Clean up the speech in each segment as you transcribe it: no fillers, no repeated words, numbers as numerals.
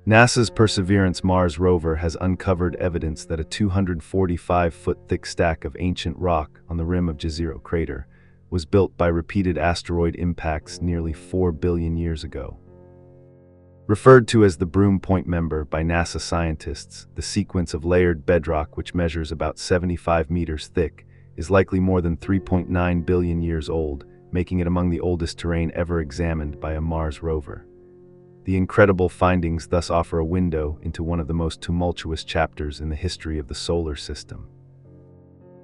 NASA's Perseverance Mars rover has uncovered evidence that a 245-foot-thick stack of ancient rock on the rim of Jezero crater was built by repeated asteroid impacts nearly 4 billion years ago. Referred to as the Broom Point Member by NASA scientists, the sequence of layered bedrock, which measures about 75 meters thick, is likely more than 3.9 billion years old, making it among the oldest terrain ever examined by a Mars rover. The incredible findings thus offer a window into one of the most tumultuous chapters in the history of the solar system.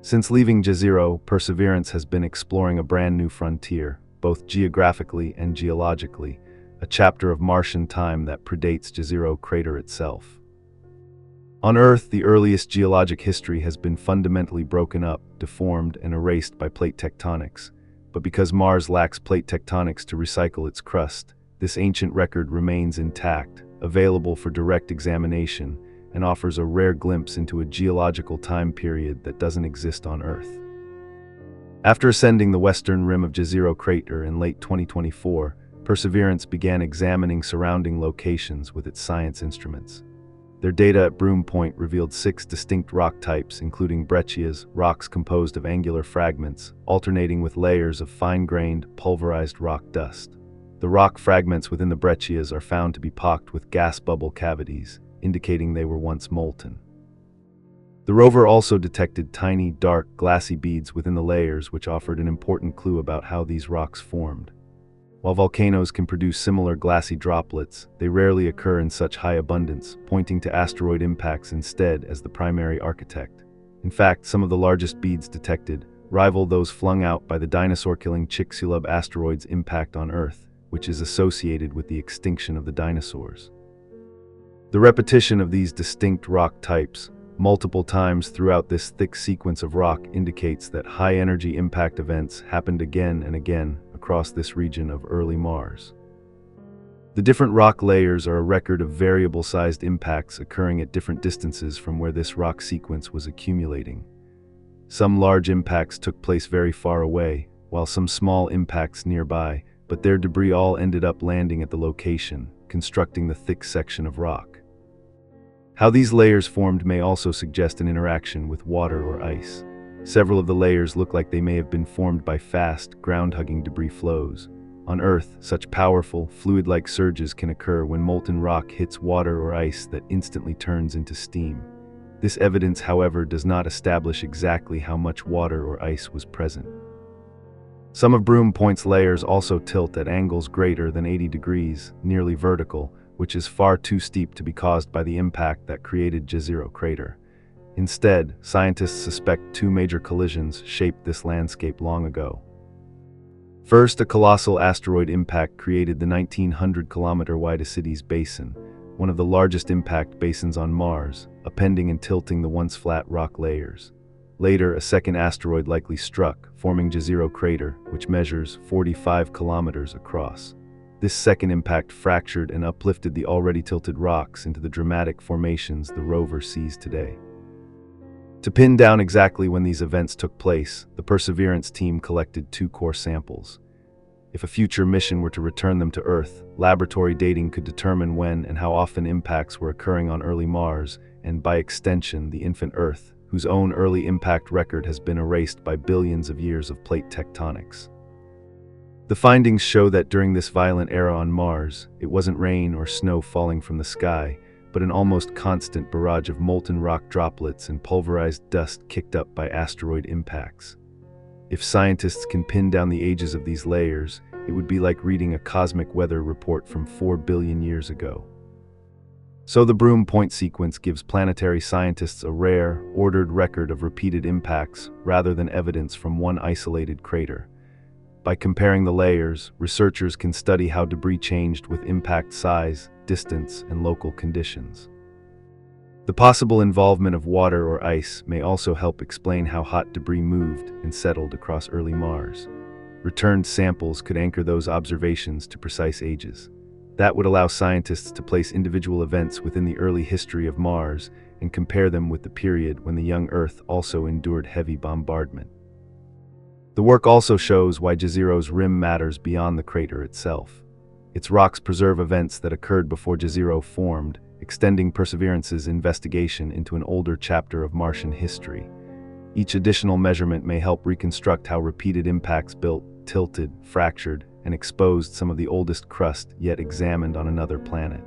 Since leaving Jezero, Perseverance has been exploring a brand new frontier, both geographically and geologically, a chapter of Martian time that predates Jezero crater itself. On Earth, the earliest geologic history has been fundamentally broken up, deformed, and erased by plate tectonics. But because Mars lacks plate tectonics to recycle its crust, this ancient record remains intact, available for direct examination, and offers a rare glimpse into a geological time period that doesn't exist on Earth. After ascending the western rim of Jezero crater in late 2024, Perseverance began examining surrounding locations with its science instruments. Their data at Broom Point revealed 6 distinct rock types, including breccias, rocks composed of angular fragments, alternating with layers of fine-grained, pulverized rock dust. The rock fragments within the breccias are found to be pocked with gas bubble cavities, indicating they were once molten. The rover also detected tiny, dark, glassy beads within the layers, which offered an important clue about how these rocks formed. While volcanoes can produce similar glassy droplets, they rarely occur in such high abundance, pointing to asteroid impacts instead as the primary architect. In fact, some of the largest beads detected rival those flung out by the dinosaur-killing Chicxulub asteroid's impact on Earth, which is associated with the extinction of the dinosaurs. The repetition of these distinct rock types, multiple times throughout this thick sequence of rock, indicates that high-energy impact events happened again and again across this region of early Mars. The different rock layers are a record of variable-sized impacts occurring at different distances from where this rock sequence was accumulating. Some large impacts took place very far away, while some small impacts nearby, but their debris all ended up landing at the location, constructing the thick section of rock. How these layers formed may also suggest an interaction with water or ice. Several of the layers look like they may have been formed by fast, ground-hugging debris flows. On Earth, such powerful, fluid-like surges can occur when molten rock hits water or ice that instantly turns into steam. This evidence, however, does not establish exactly how much water or ice was present. Some of Broom Point's layers also tilt at angles greater than 80 degrees, nearly vertical, which is far too steep to be caused by the impact that created Jezero crater. Instead, scientists suspect 2 major collisions shaped this landscape long ago. First, a colossal asteroid impact created the 1,900-kilometer-wide Ascites Basin, one of the largest impact basins on Mars, upending and tilting the once flat rock layers. Later, a second asteroid likely struck, forming Jezero crater, which measures 45 kilometers across. This second impact fractured and uplifted the already tilted rocks into the dramatic formations the rover sees today. To pin down exactly when these events took place, the Perseverance team collected 2 core samples. If a future mission were to return them to Earth, laboratory dating could determine when and how often impacts were occurring on early Mars, and by extension, the infant Earth, whose own early impact record has been erased by billions of years of plate tectonics. The findings show that during this violent era on Mars, it wasn't rain or snow falling from the sky, but an almost constant barrage of molten rock droplets and pulverized dust kicked up by asteroid impacts. If scientists can pin down the ages of these layers, it would be like reading a cosmic weather report from 4 billion years ago. So the Broom Point sequence gives planetary scientists a rare, ordered record of repeated impacts rather than evidence from one isolated crater. By comparing the layers, researchers can study how debris changed with impact size, distance, and local conditions. The possible involvement of water or ice may also help explain how hot debris moved and settled across early Mars. Returned samples could anchor those observations to precise ages. That would allow scientists to place individual events within the early history of Mars and compare them with the period when the young Earth also endured heavy bombardment. The work also shows why Jezero's rim matters beyond the crater itself. Its rocks preserve events that occurred before Jezero formed, extending Perseverance's investigation into an older chapter of Martian history. Each additional measurement may help reconstruct how repeated impacts built, tilted, fractured, and exposed some of the oldest crust yet examined on another planet.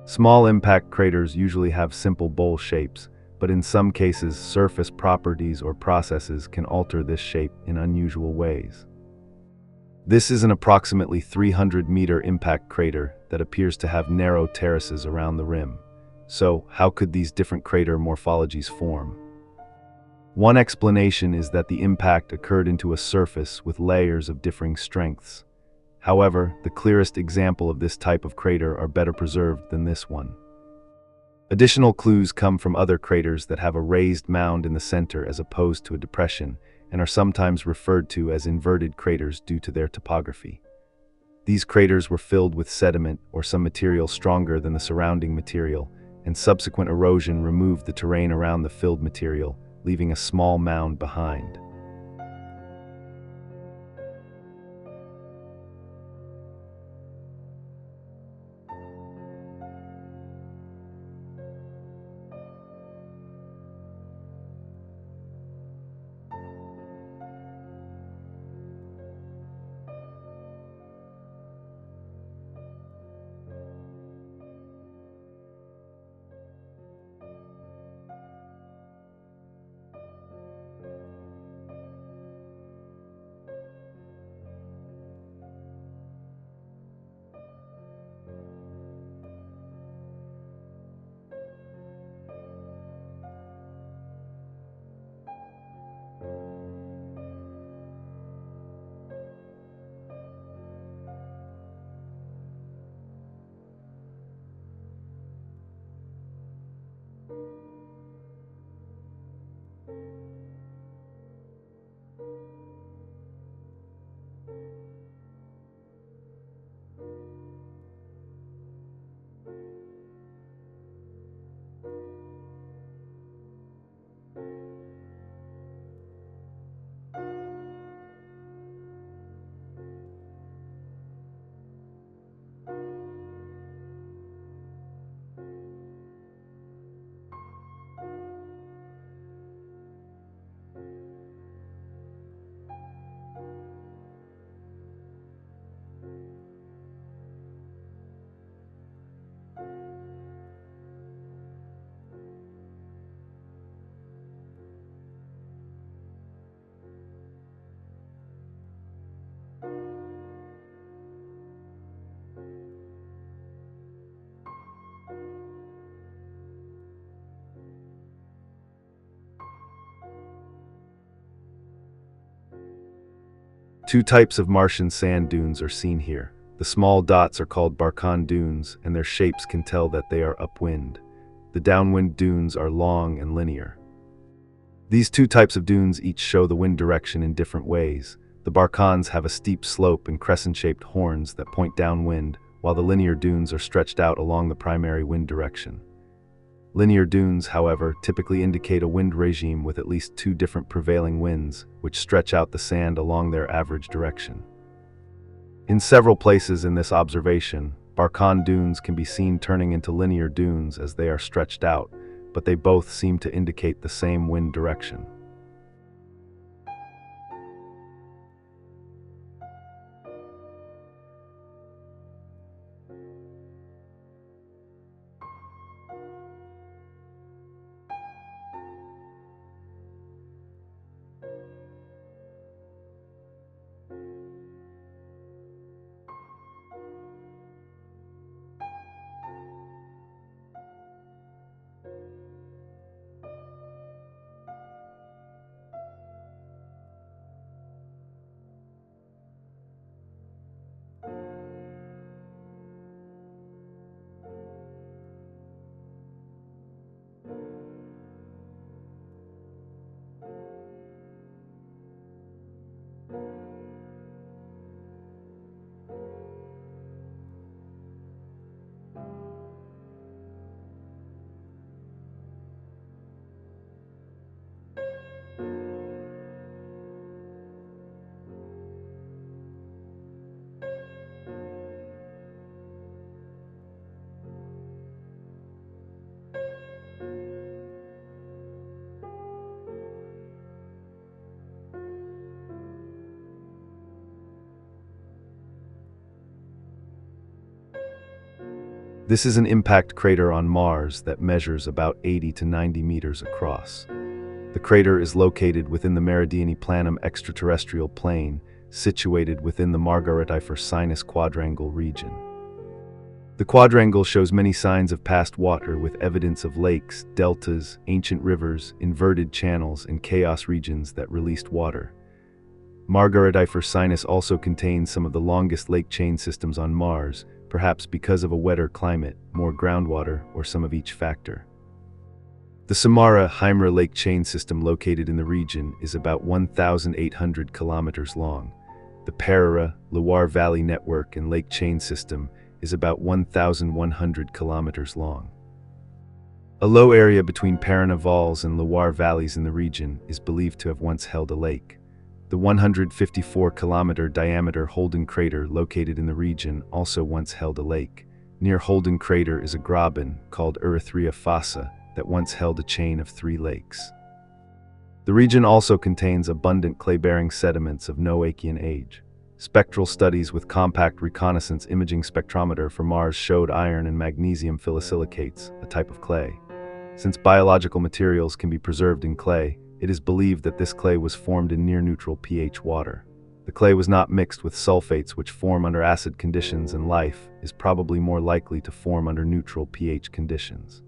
Small impact craters usually have simple bowl shapes, but in some cases, surface properties or processes can alter this shape in unusual ways. This is an approximately 300-meter impact crater that appears to have narrow terraces around the rim. So, how could these different crater morphologies form? One explanation is that the impact occurred into a surface with layers of differing strengths. However, the clearest example of this type of crater are better preserved than this one. Additional clues come from other craters that have a raised mound in the center as opposed to a depression, and are sometimes referred to as inverted craters due to their topography. These craters were filled with sediment or some material stronger than the surrounding material, and subsequent erosion removed the terrain around the filled material, leaving a small mound behind. Two types of Martian sand dunes are seen here. The small dots are called Barkhan dunes, and their shapes can tell that they are upwind. The downwind dunes are long and linear. These two types of dunes each show the wind direction in different ways. The Barkhans have a steep slope and crescent-shaped horns that point downwind, while the linear dunes are stretched out along the primary wind direction. Linear dunes, however, typically indicate a wind regime with at least two different prevailing winds, which stretch out the sand along their average direction. In several places in this observation, Barkhan dunes can be seen turning into linear dunes as they are stretched out, but they both seem to indicate the same wind direction. This is an impact crater on Mars that measures about 80 to 90 meters across. The crater is located within the Meridiani Planum extraterrestrial plane, situated within the Margaret-Eifer Sinus quadrangle region. The quadrangle shows many signs of past water with evidence of lakes, deltas, ancient rivers, inverted channels, and chaos regions that released water. Margaret-Eifer Sinus also contains some of the longest lake chain systems on Mars, perhaps because of a wetter climate, more groundwater, or some of each factor. The Samara-Heimra lake chain system located in the region is about 1,800 kilometers long. The Parara-Loire Valley network and lake chain system is about 1,100 kilometers long. A low area between Parana-Valles and Loire valleys in the region is believed to have once held a lake. The 154-kilometer diameter Holden crater located in the region also once held a lake. Near Holden crater is a graben called Erythrea Fossa that once held a chain of 3 lakes. The region also contains abundant clay-bearing sediments of Noachian age. Spectral studies with compact reconnaissance imaging spectrometer for Mars showed iron and magnesium phyllosilicates, a type of clay. Since biological materials can be preserved in clay, it is believed that this clay was formed in near-neutral pH water. The clay was not mixed with sulfates which form under acid conditions, and life is probably more likely to form under neutral pH conditions.